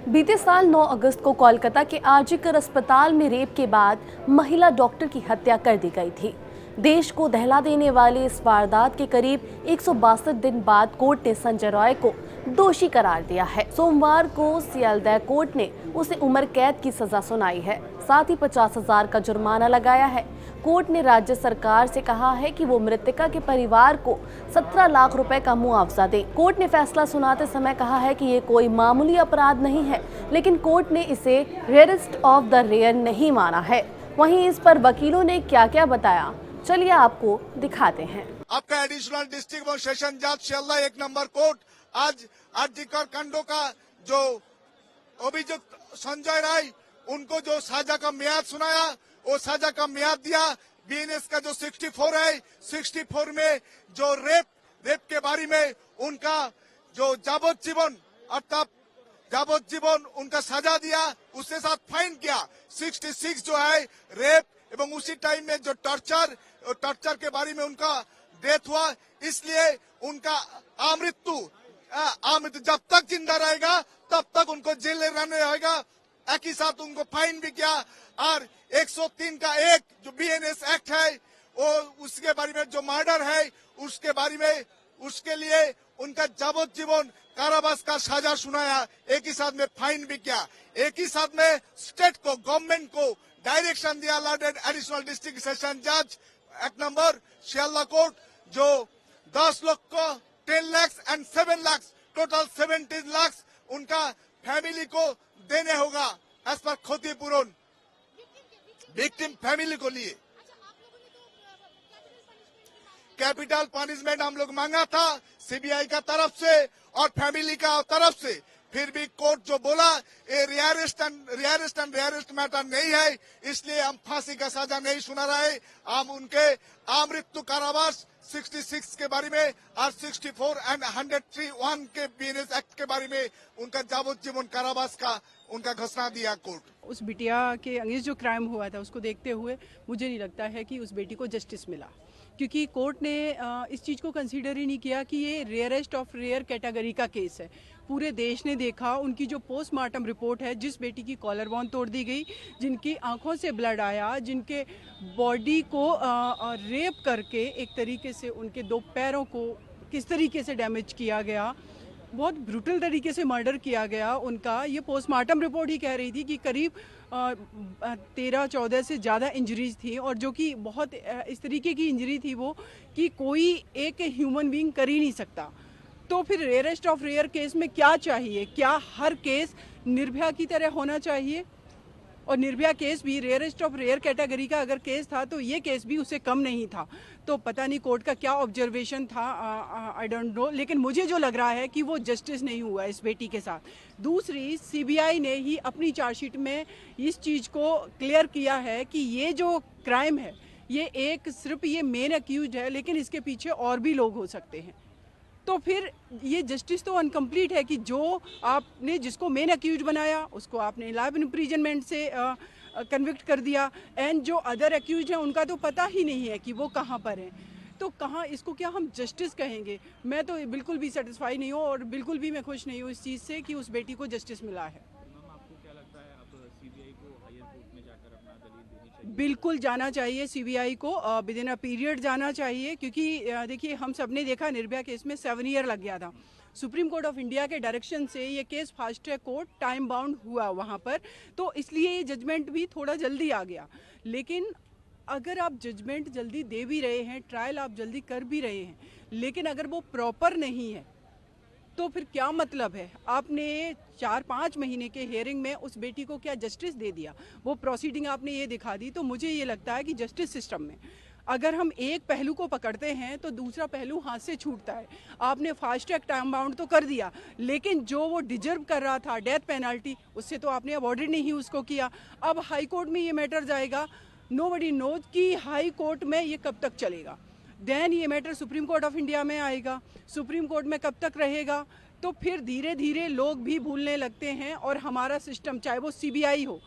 बीते साल 9 अगस्त को कोलकाता के आरजीकर अस्पताल में रेप के बाद महिला डॉक्टर की हत्या कर दी गई थी। देश को दहला देने वाले इस वारदात के करीब 162 दिन बाद कोर्ट ने संजय रॉय को दोषी करार दिया है। सोमवार को सियालदह कोर्ट ने उसे उम्र कैद की सजा सुनाई है, साथ ही 50,000 का जुर्माना लगाया है। कोर्ट ने राज्य सरकार से कहा है कि वो मृतका के परिवार को 17 लाख रुपए का मुआवजा दे। कोर्ट ने फैसला सुनाते समय कहा है कि ये कोई मामूली अपराध नहीं है, लेकिन कोर्ट ने इसे रेयरेस्ट ऑफ द रेयर नहीं माना है। वहीं इस पर वकीलों ने क्या-क्या बताया, चलिए आपको दिखाते हैं। आपका एडिशनल डिस्ट्रिक्ट और सेशन जज सियालदह 1 नंबर कोर्ट आज आरजीकर कांडों का जो अभियुक्त संजय राय उनको जो सजा का म्याद सुनाया, वो सजा का म्याद दिया। बीएनएस का जो 64 है, 64 में जो रेप के बारे में उनका जो जाबोजीवन अर्थात जाबोजीवन उनका सजा दिया, उसके साथ फाइन किया। 66 जो है रेप एवं उसी टाइम में जो टॉर्चर के बारे में उनका डेथ हुआ, इसलिए उनका अमृत्यु जब तक जिंदा रहेगा तब तक उनको जेल में रहने होगा। एक ही साथ उनको फाइन भी किया और 103 का एक जो बीएनएस एक्ट है वो उसके बारे में जो मर्डर है उसके बारे में उसके लिए उनका जाबोजीवन कारावास का सजा सुनाया। एक ही साथ में फाइन भी किया। एक ही साथ में स्टेट को गवर्नमेंट को डायरेक्शन दिया। लॉर्ड एडिशनल डिस्ट्रिक्ट सेशन जज 1 नंबर सियालदह कोर्ट जो 10 लाख को 10 लाख एंड 7 लाख टोटल 17 लाख उनका फैमिली को देने होगा एज पर क्षतिपूरण विक्टिम फैमिली को लिए। कैपिटल पनिशमेंट हम लोग मांगा था सीबीआई का तरफ से और फैमिली का तरफ से, फिर भी कोर्ट जो बोला ये रियरेस्ट मैटर नहीं है, इसलिए हम फांसी का सजा नहीं सुना रहे। हम उनके अमृत्यु कारावास 66 के बारे में और 64 एंड 103(1) के बीएनएस एक्ट के बारे में उनका जाबोजीवन कारावास का उनका घोषणा दिया कोर्ट। उस बिटिया के अगेंस्ट जो क्राइम हुआ था उसको देखते हुए मुझे नहीं लगता है कि उस बेटी को जस्टिस मिला, क्योंकि कोर्ट ने इस चीज़ को कंसीडर ही नहीं किया कि ये रेयरेस्ट ऑफ रेयर कैटेगरी का केस है। पूरे देश ने देखा उनकी जो पोस्टमार्टम रिपोर्ट है, जिस बेटी की कॉलर बोन तोड़ दी गई, जिनकी आंखों से ब्लड आया, जिनके बॉडी को रेप करके एक तरीके से उनके 2 पैरों को किस तरीके से डैमेज किया गया, बहुत ब्रूटल तरीके से मर्डर किया गया उनका। ये पोस्टमार्टम रिपोर्ट ही कह रही थी कि करीब 13-14 से ज़्यादा इंजरीज थी और जो कि बहुत इस तरीके की इंजरी थी वो कि कोई एक ह्यूमन बीइंग कर ही नहीं सकता। तो फिर रेयरेस्ट ऑफ रेयर केस में क्या चाहिए? क्या हर केस निर्भया की तरह होना चाहिए? और निर्भया केस भी रेयरेस्ट ऑफ रेयर कैटेगरी का अगर केस था तो ये केस भी उससे कम नहीं था। तो पता नहीं कोर्ट का क्या ऑब्जर्वेशन था, आई डोंट नो, लेकिन मुझे जो लग रहा है कि वो जस्टिस नहीं हुआ इस बेटी के साथ। दूसरी, सीबीआई ने ही अपनी चार्जशीट में इस चीज़ को क्लियर किया है कि ये जो क्राइम है ये एक सिर्फ ये मेन अक्यूज है, लेकिन इसके पीछे और भी लोग हो सकते हैं। तो फिर ये जस्टिस तो अनकम्प्लीट है कि जो आपने जिसको मेन अक्यूज बनाया उसको आपने लाइफ इम्प्रिजनमेंट से कन्विक्ट कर दिया, एंड जो अदर अक्यूज हैं उनका तो पता ही नहीं है कि वो कहाँ पर हैं। तो कहाँ इसको क्या हम जस्टिस कहेंगे? मैं तो बिल्कुल भी सेटिस्फाई नहीं हूँ और बिल्कुल भी मैं खुश नहीं हूँ इस चीज़ से कि उस बेटी को जस्टिस मिला है। बिल्कुल जाना चाहिए सीबीआई को, विद इन अ पीरियड जाना चाहिए, क्योंकि देखिए हम सब ने देखा निर्भया केस में 7 ईयर लग गया था। सुप्रीम कोर्ट ऑफ इंडिया के डायरेक्शन से ये case fast track court time bound हुआ वहाँ पर, तो इसलिए ये जजमेंट भी थोड़ा जल्दी आ गया। लेकिन अगर आप जजमेंट जल्दी दे भी रहे हैं, ट्रायल आप जल्दी कर भी रहे हैं, लेकिन अगर वो प्रॉपर नहीं है तो फिर क्या मतलब है? आपने 4-5 महीने के हियरिंग में उस बेटी को क्या जस्टिस दे दिया? वो प्रोसीडिंग आपने ये दिखा दी। तो मुझे ये लगता है कि जस्टिस सिस्टम में अगर हम एक पहलू को पकड़ते हैं तो दूसरा पहलू हाथ से छूटता है। आपने फास्ट ट्रैक टाइम बाउंड तो कर दिया, लेकिन जो वो डिजर्व कर रहा था डेथ पेनल्टी, उससे तो आपने अवॉर्डेड नहीं उसको किया। अब हाई कोर्ट में ये मैटर जाएगा, नोबडी नोज कि हाई कोर्ट में ये कब तक चलेगा। देन ये matter supreme court of India में आएगा, सुप्रीम कोर्ट में कब तक रहेगा? तो फिर धीरे धीरे लोग भी भूलने लगते हैं और हमारा सिस्टम, चाहे वो सीबीआई हो,